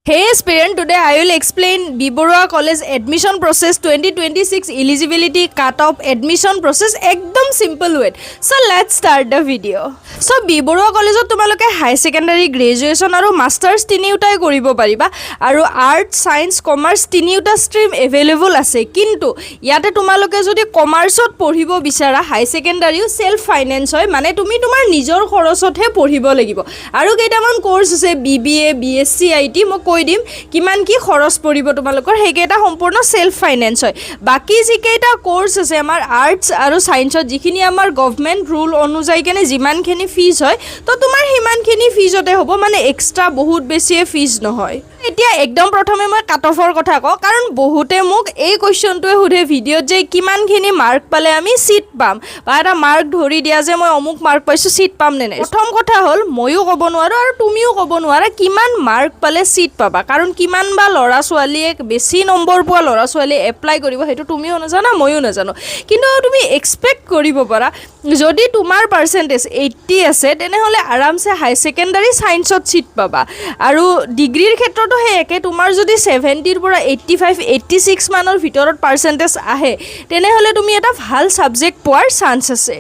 Hey aspirant, today I will explain Borooah College Admission process 2026 eligibility cut-off admission process ekdom simple way. So let's start the video. So Borooah College tumaloke high secondary graduation aru masters tiniutai koribo pariba aru art science commerce tiniuta stream available ase kintu yate tumaloke jodi commerce ot poribo bichara high secondary self finance hoy mane tumi tumar nijor khorosot he poribo lagibo aru keitaman course ase BBA BSc IT mo কৈ দিম কিমান কি খৰচ পৰিব তোমালোকৰ হেকেটা সম্পূৰ্ণ self finance হয় বাকি জিকেটা কোৰ্স আছে আমাৰ আৰ্টস আৰু সায়েন্সত যিখিনি আমাৰ গভৰ্নমেন্ট ৰুল অনুযায়ী কেনে যিমানখিনি ফিজ হয় তো তোমাৰ হিমানখিনি ফিজতে হ'ব মানে এক্সট্ৰা বহুত বেছি ফিজ নহয় এতিয়া একদম প্ৰথমে মই কাট অফৰ কথা কওঁ কাৰণ বহুতে মোক এই কোৱেশ্চনটোৱে সুধে ভিডিঅ'ত যে কিমানখিনি মাৰ্ক পালে আমি সিট পাম বা এটা মাৰ্ক ধৰি দিয়া যে মই অমুক মাৰ্ক পাইছো সিট পাম নে নাই প্ৰথম কথা হ'ল মইও ক'ব নোৱাৰো আৰু তুমিও ক'ব নোৱাৰা কিমান মাৰ্ক পালে সিট পাবা কাৰণ কিমান বা লৰা ছোৱালীয়ে বেছি নম্বৰ পোৱা লৰা ছোৱালী এপ্লাই কৰিব হেতু তুমিও নাজানা মইও নাজানো কিন্তু তুমি এক্সপেক্ট কৰিব পাৰা যদি তোমাৰ পাৰ্সেন্টেজ 80 আছে তেনেহলে আৰামছে হাই সেকেন্ডাৰী সায়েন্সত সিট পাবা আৰু ডিগ্ৰীৰ ক্ষেত্ৰত হে একে তোমাৰ যদি 70 ৰ পৰা 85 86 মানৰ ভিতৰত পাৰ্সেন্টেজ আহে তেনেহলে তুমি এটা ভাল সাবজেক্ট পোৱাৰ চান্স আছে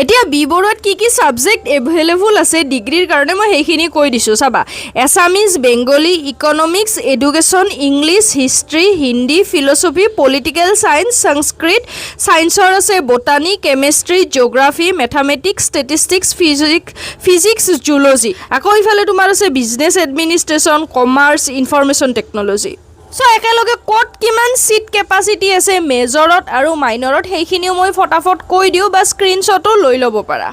এতিয়া বিবৰত কি সাবজেক্ট এভেইলেবল আছে ডিগ্ৰীৰ কাৰণে মই হেখিনি কৈ দিছো চাবা Assamese Bengali economics education English history Hindi philosophy political science Sanskrit সায়েন্সৰ আছে botany chemistry geography mathematics statistics physics zoology আকৌ ইফালে তোমাৰ আছে business administration commerce information technology so একেলগে কোট কিমান সিট ক্যাপাসিটি আছে মেজৰত আৰু মাইনৰত হেখিনিও মই ফটাফট কৈ দিও বা স্ক্ৰিনশ্বটো লৈ ল'ব পাৰা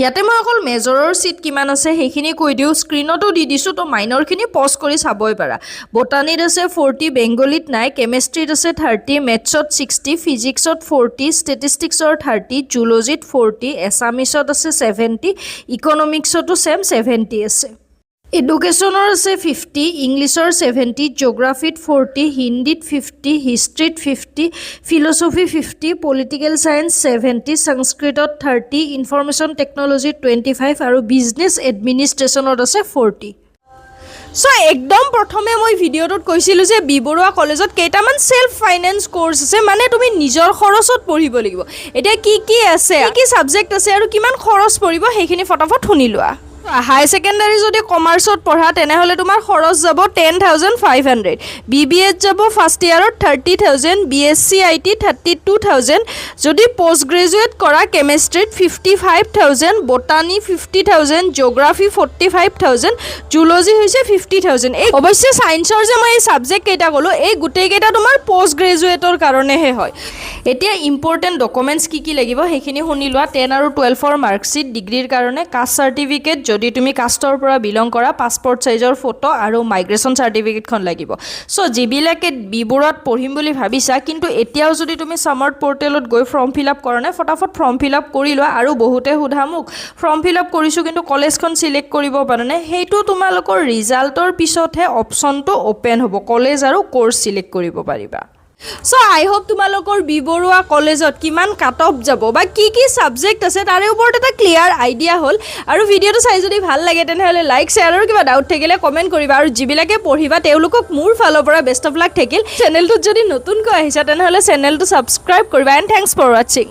ইয়াতে মই অকল মেজৰৰ সিট কিমান আছে হেখিনি কৈ দিও স্ক্ৰিনতো দি দিছো তো মাইনৰখিনি পজ কৰি চাবই পাৰা বটানীত আছে 40 বেংগলীত নাই কেমিষ্ট্ৰিত আছে 30 মেথছত 60 ফিজিক্সত 40 ষ্টেটিষ্টিক্সৰ 30 জুলজিত 40 এছামিছত আছে 70 ইকোনমিক্সতো সেম 70 আছে এডুকেশনৰ আছে 50 ইংলিছৰ 70 জিওগ্ৰাফিত 40 হিন্দীত 50 হিষ্ট্ৰীত 50 ফিলসফি 50 পলিটিক্যাল সায়েন্স 70 সংস্কৃতত 30 ইনফৰমেশন টেকনলজি 25 আৰু বিজনেস এডমিনিষ্ট্ৰেচনত আছে 40 সো একদম প্ৰথমে মই ভিডিঅ'টোত কৈছিলো যে বিবৰুৱা কলেজত কেইটামান সেলফ ফাইনান্স কোৰ্স আছে মানে তুমি নিজৰ খৰচত পঢ়িব লাগিব এটা কি আছে কি সাবজেক্ট আছে আৰু কিমান খৰচ পৰিব হেখিনি ফটাফট শুনি লোৱা হাই সেকেন্ডাৰী যদি কমাৰ্চত পঢ়া তেনেহলে তোমাৰ খৰচ যাব 10500 বিবিএ যাব ফাৰ্স্ট ইয়াৰত 30000 বিএসসি আইটি 32000 যদি পোষ্ট গ্ৰেজুৱেট কৰা কেমিষ্ট্ৰিত 55000 বটানী 50000 জিওগ্ৰাফি 45000 জুলজি হৈছে 50000 এই অৱশ্যে সায়েন্সৰ যে মই এই সাবজেক্ট কেইটা গলো এই গুটেই কেইটা তোমাৰ পোষ্ট গ্ৰেজুৱেটৰ কাৰণে হে হয় এতিয়া ইম্পৰ্টেন্ট ডকুমেন্টস কি লাগিব হেখিনি শুনি লোৱা 10 আৰু 12 ৰ মাৰ্কশিট ডিগ্ৰীৰ কাৰণে কাষ্ট সাৰ্টিফিকেট যদি তুমি কাষ্টৰ পৰা বিলং কৰা পাসপোৰ্ট সাইজৰ ফটো আৰু মাইগ্ৰেশন সাৰ্টিফিকেটখন লাগিব সো জিবিলাকে বিবৰত পঢ়িম বুলি ভাবিছা কিন্তু এতিয়াও যদি তুমি সামাৰ্ট পোৰ্টেলত গৈ ফৰ্ম ফিলআপ কৰনে ফটাফট ফৰ্ম ফিলআপ কৰি লোৱা আৰু বহুতে সুধা মোক ফৰ্ম ফিলআপ কৰিছো কিন্তু কলেজখন সিলেক্ট কৰিব পাৰনে হেইটো তোমালোকৰ ৰিজাল্টৰ পিছতহে অপচনটো ওপেন হ'ব কলেজ আৰু কোৰ্স সিলেক্ট কৰিব পাৰিবা সো আই হোপ তোমালোকৰ বিবৰুৱা কলেজত কিমান কাট অফ যাব বা কি সাবজেক্ট আছে তাৰে ওপৰত এটা ক্লিয়াৰ আইডিয়া হ'ল আৰু ভিডিঅটো চাই যদি ভাল লাগে তেনেহলে লাইক শেয়াৰ আৰু কিবা ডাউট থাকিলে কমেন্ট কৰিবা আৰু জিবিলাকে পঢ়িবা তেওঁলোকক মোৰ ফালৰ পৰা বেষ্ট অফ লাক থাকিল চেনেলটোত যদি নতুনকৈ আহিছা তেনেহলে চেনেলটো সাবস্ক্ৰাইব কৰিবা এণ্ড থ্যাঙ্কস ফৰ ওয়াচিং